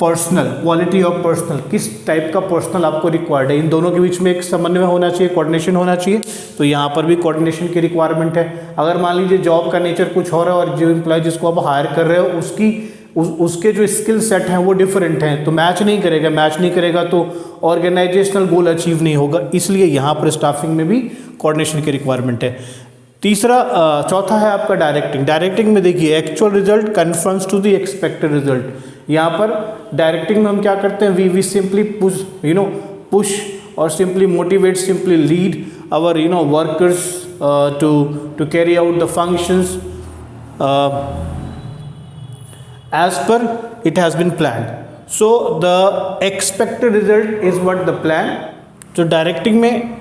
पर्सनल, क्वालिटी ऑफ पर्सनल, किस टाइप का पर्सनल आपको रिक्वायर्ड है। इन दोनों के बीच में एक समन्वय होना चाहिए, कोऑर्डिनेशन होना चाहिए। तो यहाँ पर भी कोऑर्डिनेशन की रिक्वायरमेंट है। अगर मान लीजिए जॉब का नेचर कुछ और है और जो एम्प्लॉय जिसको आप हायर कर रहे हो उसके जो स्किल सेट हैं वो डिफरेंट हैं, तो मैच नहीं करेगा तो ऑर्गेनाइजेशनल गोल अचीव नहीं होगा। इसलिए यहाँ पर स्टाफिंग में भी कोऑर्डिनेशन की रिक्वायरमेंट है। चौथा है आपका डायरेक्टिंग। डायरेक्टिंग में देखिए, actual result confirms to the expected result. यहाँ पर डायरेक्टिंग में हम क्या करते हैं, वी सिंपली पुश और simply motivate, simply lead our workers to carry out the functions as per it has been planned. So the expected result is what the plan. तो directing में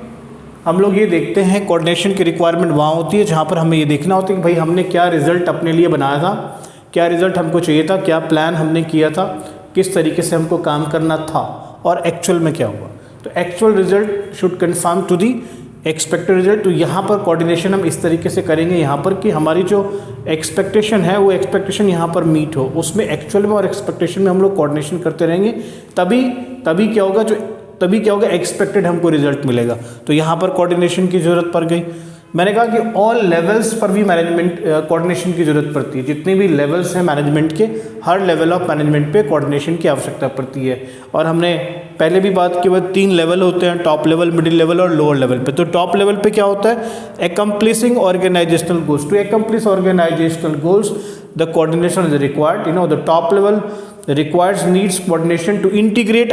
हम लोग ये देखते हैं कोऑर्डिनेशन की रिक्वायरमेंट वहाँ होती है जहाँ पर हमें ये देखना होता है कि भाई हमने क्या रिजल्ट अपने लिए बनाया था, क्या रिजल्ट हमको चाहिए था, क्या प्लान हमने किया था, किस तरीके से हमको काम करना था और एक्चुअल में क्या हुआ। तो actual result should confirm to the expected result. तो यहाँ पर कोऑर्डिनेशन हम इस तरीके से करेंगे यहाँ पर कि हमारी जो एक्सपेक्टेशन है वो एक्सपेक्टेशन यहाँ पर मीट हो, उसमें एक्चुअल में और एक्सपेक्टेशन में हम लोग कोऑर्डिनेशन करते रहेंगे, तभी क्या होगा एक्सपेक्टेड हमको रिजल्ट मिलेगा। तो यहाँ पर कोऑर्डिनेशन की ज़रूरत पड़ गई। मैंने कहा कि ऑल लेवल्स पर भी मैनेजमेंट कोऑर्डिनेशन की ज़रूरत पड़ती है। जितने भी लेवल्स हैं मैनेजमेंट के, हर लेवल ऑफ मैनेजमेंट पे कोऑर्डिनेशन की आवश्यकता पड़ती है। और हमने पहले भी बात की, 3 लेवल होते हैं, टॉप लेवल, मिडिल लेवल और लोअर लेवल पे। तो टॉप लेवल पे क्या होता है, accomplishing organisational goals. To accomplish organisational goals the coordination is required. The top level requires needs coordination to integrate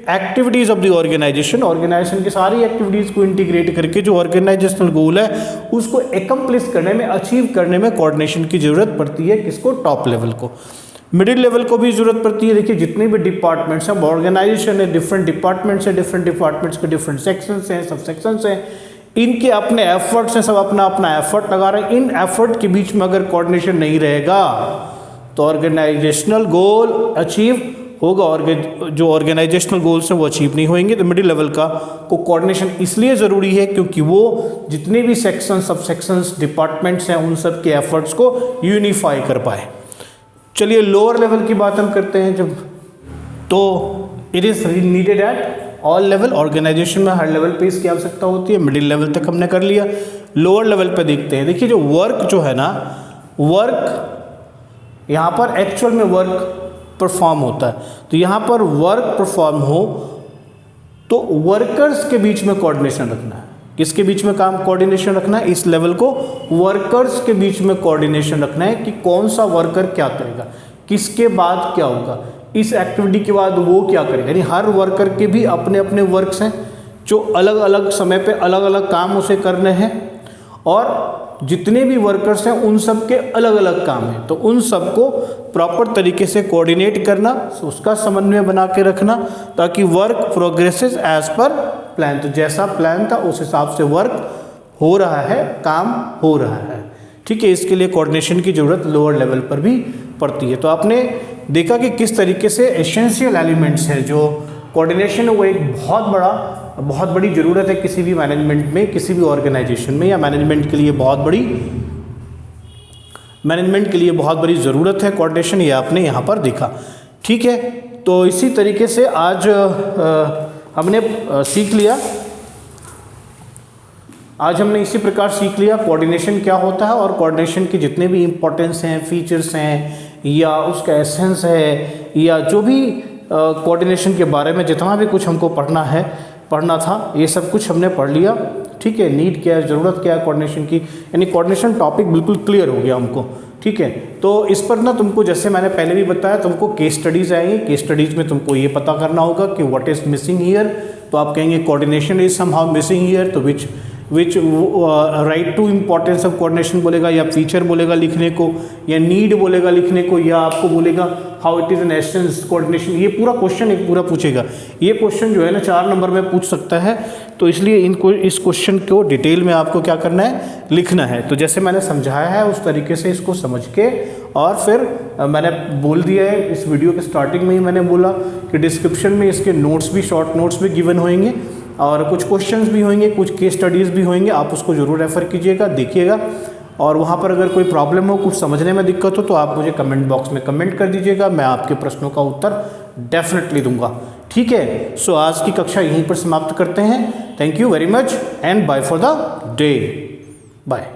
activities of the organisation की सारी activities को इंटीग्रेट करके जो ऑर्गेनाइजेशनल गोल है उसको एकम्प्लिश करने में, अचीव करने में कोऑर्डिनेशन की जरूरत पड़ती है। किसको, टॉप लेवल को। मिडिल लेवल को भी जरूरत पड़ती है। देखिए जितने भी डिपार्टमेंट्स हैं, ऑर्गेनाइजेशन है, डिफरेंट डिपार्टमेंट्स हैं, डिफरेंट डिपार्टमेंट्स के डिफरेंट सेक्शंस हैं, सब सेक्शंस हैं, इनके अपने एफर्ट्स हैं, सब अपना अपना एफर्ट लगा रहे हैं। इन एफर्ट के बीच में अगर कोऑर्डिनेशन नहीं रहेगा तो ऑर्गेनाइजेशनल गोल अचीव होगा, और जो ऑर्गेनाइजेशनल गोल्स हैं वो अचीव नहीं होंगे। तो मिडिल लेवल का को कोऑर्डिनेशन इसलिए ज़रूरी है क्योंकि वो जितने भी सेक्शन, सब सेक्शंस, डिपार्टमेंट्स हैं, उन सब के एफर्ट्स को यूनिफाई कर पाए। चलिए लोअर लेवल की बात हम करते हैं जब, तो it is needed at all level. Organisation में हर लेवल पे इसकी आवश्यकता होती है। मिडिल लेवल तक हमने कर लिया, लोअर लेवल पे देखते हैं। देखिए जो वर्क जो है ना, वर्क यहाँ पर एक्चुअल में वर्क परफॉर्म होता है। तो यहाँ पर वर्क परफॉर्म हो तो वर्कर्स के बीच में कोऑर्डिनेशन रखना है। किसके बीच में काम कोऑर्डिनेशन रखना है, इस लेवल को वर्कर्स के बीच में कोऑर्डिनेशन रखना है कि कौन सा वर्कर क्या करेगा, किसके बाद क्या होगा, इस एक्टिविटी के बाद वो क्या करेगा। यानी हर वर्कर के भी अपने अपने वर्क्स हैं जो अलग अलग समय पे अलग अलग काम उसे करने हैं, और जितने भी वर्कर्स हैं उन सब के अलग अलग काम हैं। तो उन सबको प्रॉपर तरीके से कोऑर्डिनेट करना, उसका समन्वय बना के रखना ताकि work progresses as per plan. तो जैसा प्लान था उस हिसाब से वर्क हो रहा है, काम हो रहा है। ठीक है, इसके लिए कोऑर्डिनेशन की ज़रूरत लोअर लेवल पर भी पड़ती है। तो आपने देखा कि किस तरीके से एसेंशियल एलिमेंट्स है जो कोऑर्डिनेशन है, वो एक बहुत बड़ी ज़रूरत है किसी भी मैनेजमेंट में, किसी भी ऑर्गेनाइजेशन में, या मैनेजमेंट के लिए बहुत बड़ी ज़रूरत है कोऑर्डिनेशन। ये आपने यहाँ पर देखा। ठीक है, तो इसी तरीके से आज हमने सीख लिया, आज हमने इसी प्रकार सीख लिया कोऑर्डिनेशन क्या होता है, और कोऑर्डिनेशन के जितने भी इम्पोर्टेंस हैं, फीचर्स हैं, या उसका एसेंस है, या जो भी कोऑर्डिनेशन के बारे में जितना भी कुछ हमको पढ़ना था, ये सब कुछ हमने पढ़ लिया। ठीक है, नीड क्या है, ज़रूरत क्या है कोऑर्डिनेशन की, यानी कोऑर्डिनेशन टॉपिक बिल्कुल क्लियर हो गया हमको। ठीक है, तो इस पर ना तुमको, जैसे मैंने पहले भी बताया, तुमको केस स्टडीज़ आएंगी। केस स्टडीज़ में तुमको ये पता करना होगा कि व्हाट इज़ मिसिंग हियर। तो आप कहेंगे coordination is somehow missing here, तो which right to importance of coordination बोलेगा, या फीचर बोलेगा लिखने को, या नीड बोलेगा लिखने को, या आपको बोलेगा how it is an essence coordination. ये पूरा क्वेश्चन एक पूरा पूछेगा। ये क्वेश्चन जो है ना 4 नंबर में पूछ सकता है। तो इसलिए इस क्वेश्चन को डिटेल में आपको क्या करना है, लिखना है। तो जैसे मैंने समझाया है उस तरीके से इसको समझ के, और फिर मैंने बोल दिया है इस वीडियो के स्टार्टिंग में ही मैंने बोला कि डिस्क्रिप्शन में इसके नोट्स भी, शॉर्ट नोट्स भी गिवन होंगे, और कुछ क्वेश्चंस भी होंगे, कुछ केस स्टडीज़ भी होंगे। आप उसको ज़रूर रेफ़र कीजिएगा, देखिएगा, और वहाँ पर अगर कोई प्रॉब्लम हो, कुछ समझने में दिक्कत हो, तो आप मुझे कमेंट बॉक्स में कमेंट कर दीजिएगा। मैं आपके प्रश्नों का उत्तर डेफिनेटली दूंगा। ठीक है, सो आज की कक्षा यहीं पर समाप्त करते हैं। Thank you very much and bye for the day. Bye.